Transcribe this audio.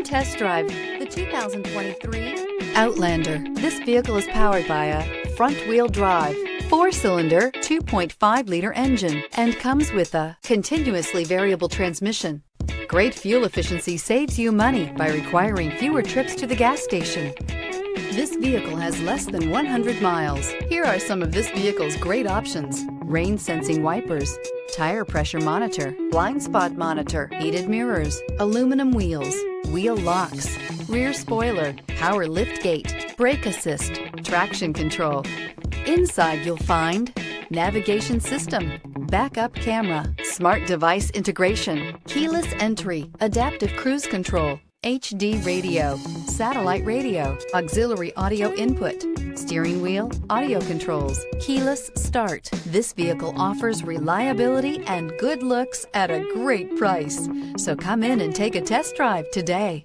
test drive the 2023 Outlander. This vehicle is powered by a front-wheel drive, 4-cylinder, 2.5-liter engine and comes with a continuously variable transmission. Great fuel efficiency saves you money by requiring fewer trips to the gas station. This vehicle has less than 100 miles. Here are some of this vehicle's great options: rain sensing wipers, tire pressure monitor, blind spot monitor, heated mirrors, aluminum wheels, wheel locks, rear spoiler, power liftgate, brake assist, traction control. Inside you'll find navigation system, backup camera, smart device integration, keyless entry, adaptive cruise control, HD radio, satellite radio, auxiliary audio input, steering wheel audio controls, keyless start. This vehicle offers reliability and good looks at a great price. So come in and take a test drive today.